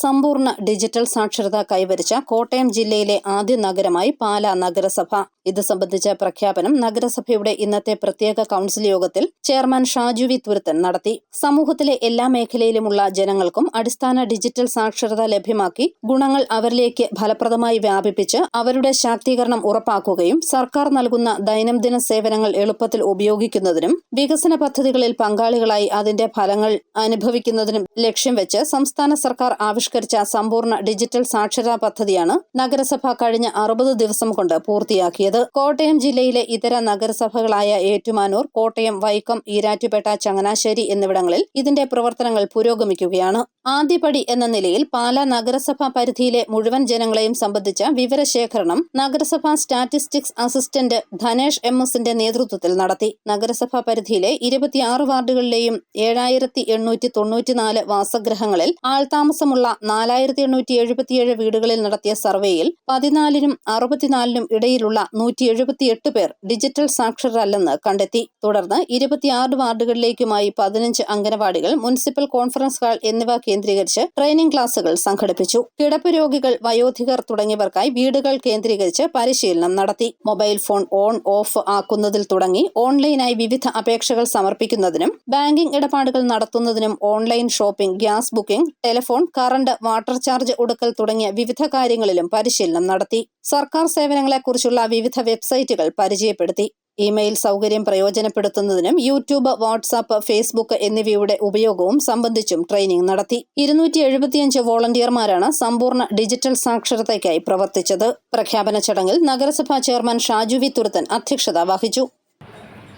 സമ്പൂർണ്ണ ഡിജിറ്റൽ സാക്ഷരത കൈവരിച്ച കോട്ടയം ജില്ലയിലെ ആദ്യ നഗരമായി പാലാ നഗരസഭ. ഇത് സംബന്ധിച്ച പ്രഖ്യാപനം നഗരസഭയുടെ ഇന്നത്തെ പ്രത്യേക കൗൺസിൽ യോഗത്തിൽ ചെയർമാൻ ഷാജു വി തുരുത്തൻ നടത്തി. സമൂഹത്തിലെ എല്ലാ മേഖലയിലുമുള്ള ജനങ്ങൾക്കും അടിസ്ഥാന ഡിജിറ്റൽ സാക്ഷരത ലഭ്യമാക്കി ഗുണങ്ങൾ അവരിലേക്ക് ഫലപ്രദമായി വ്യാപിപ്പിച്ച് അവരുടെ ശാക്തീകരണം ഉറപ്പാക്കുകയും സർക്കാർ നൽകുന്ന ദൈനംദിന സേവനങ്ങൾ എളുപ്പത്തിൽ ഉപയോഗിക്കുന്നതിനും വികസന പദ്ധതികളിൽ പങ്കാളികളായി അതിന്റെ ഫലങ്ങൾ അനുഭവിക്കുന്നതിനും ലക്ഷ്യം വെച്ച് സംസ്ഥാന സർക്കാർ ആവിഷ്കരിച്ച സമ്പൂർണ്ണ ഡിജിറ്റൽ സാക്ഷരതാ പദ്ധതിയാണ് നഗരസഭ കഴിഞ്ഞ 60 ദിവസം കൊണ്ട് പൂർത്തിയാക്കിയത്. കോട്ടയം ജില്ലയിലെ ഇതര നഗരസഭകളായ ഏറ്റുമാനൂർ, കോട്ടയം, വൈക്കം, ഈരാറ്റുപേട്ട, ചങ്ങനാശ്ശേരി എന്നിവിടങ്ങളിൽ ഇതിന്റെ പ്രവർത്തനങ്ങൾ പുരോഗമിക്കുകയാണ്. ആദ്യപടി എന്ന നിലയിൽ പാലാ നഗരസഭാ പരിധിയിലെ മുഴുവൻ ജനങ്ങളെയും സംബന്ധിച്ച വിവരശേഖരണം നഗരസഭാ സ്റ്റാറ്റിസ്റ്റിക്സ് അസിസ്റ്റന്റ് ധനേഷ് MS-ന്റെ നേതൃത്വത്തിൽ നടത്തി. നഗരസഭാ പരിധിയിലെ 26 വാർഡുകളിലെയും 7894 വാസഗൃഹങ്ങളിൽ ആൾതാമസമുള്ള 4877 വീടുകളിൽ നടത്തിയ സർവേയിൽ 14-നും 64-നും ഇടയിലുള്ള 178 പേർ ഡിജിറ്റൽ സാക്ഷരരല്ലെന്ന് കണ്ടെത്തി. തുടർന്ന് 26 വാർഡുകളിലേക്കുമായി 15 അംഗനവാടികൾ, മുനിസിപ്പൽ കോൺഫറൻസ് ഹാൾ എന്നിവ കേന്ദ്രീകരിച്ച് ട്രെയിനിംഗ് ക്ലാസുകൾ സംഘടിപ്പിച്ചു. കിടപ്പ് രോഗികൾ, വയോധികർ തുടങ്ങിയവർക്കായി വീടുകൾ കേന്ദ്രീകരിച്ച് പരിശീലനം നടത്തി. മൊബൈൽ ഫോൺ ഓൺ ഓഫ് ആക്കുന്നതിൽ തുടങ്ങി ഓൺലൈനായി വിവിധ അപേക്ഷകൾ സമർപ്പിക്കുന്നതിനും ബാങ്കിംഗ് ഇടപാടുകൾ നടത്തുന്നതിനും online shopping, gas booking, telephone, current, water charge ഒടുക്കൽ തുടങ്ങിയ വിവിധ കാര്യങ്ങളിലും പരിശീലനം നടത്തി. സർക്കാർ സേവനങ്ങളെക്കുറിച്ചുള്ള വിവിധ വെബ്സൈറ്റുകൾ പരിചയപ്പെടുത്തി. ഇമെയിൽ സൗകര്യം പ്രയോജനപ്പെടുത്തുന്നതിനും യൂട്യൂബ്, വാട്സാപ്പ്, ഫേസ്ബുക്ക് എന്നിവയുടെ ഉപയോഗവും സംബന്ധിച്ചും ട്രെയിനിംഗ് നടത്തി. 275 വോളണ്ടിയർമാരാണ് സമ്പൂർണ്ണ ഡിജിറ്റൽ സാക്ഷരതയ്ക്കായി പ്രവർത്തിച്ചത്. പ്രഖ്യാപന ചടങ്ങിൽ നഗരസഭാ ചെയർമാൻ ഷാജു വി തുരുത്തൻ അധ്യക്ഷത വഹിച്ചു.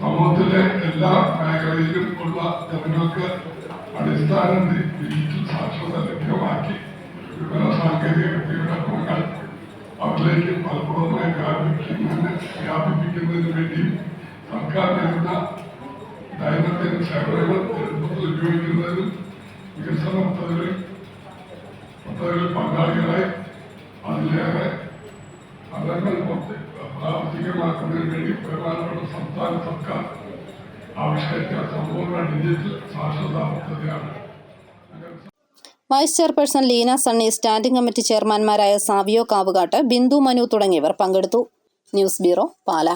സമൂഹത്തിലെ എല്ലാ മേഖലയിലും ഉള്ള ജനങ്ങൾക്ക് അടിസ്ഥാന ഡിജിറ്റൽ സാക്ഷരത ലഭ്യമാക്കി വിവര സാങ്കേതിക വിദ്യയുടെ ഗുണങ്ങൾ അവരിലേക്ക് ഫലപ്രദമായി വ്യാപിപ്പിക്കുന്നതിന് വേണ്ടി സർക്കാർ നൽകുന്ന ദൈനംദിന സേവനങ്ങൾ എളുപ്പത്തിൽ ഉപയോഗിക്കുന്നതിനും വികസന പദ്ധതികളിൽ പങ്കാളികളായി അതിലേറെ ഫലങ്ങൾ പ്രാവർത്തികമാക്കുന്നതിന് വേണ്ടി പ്രധാനപ്പെട്ട സംസ്ഥാന സർക്കാർ ആവിഷ്കരിച്ച സമ്പൂർണ്ണ ഡിജിറ്റൽ സാക്ഷരതാ പദ്ധതിയാണ്. Vice chairperson Leena Sunny, standing committee ചെയർമാൻമാരായ സാവിയോ കാവുകാട്ട്, ബിന്ദു മനു തുടങ്ങിയവർ പങ്കെടുത്തു. News bureau, Pala.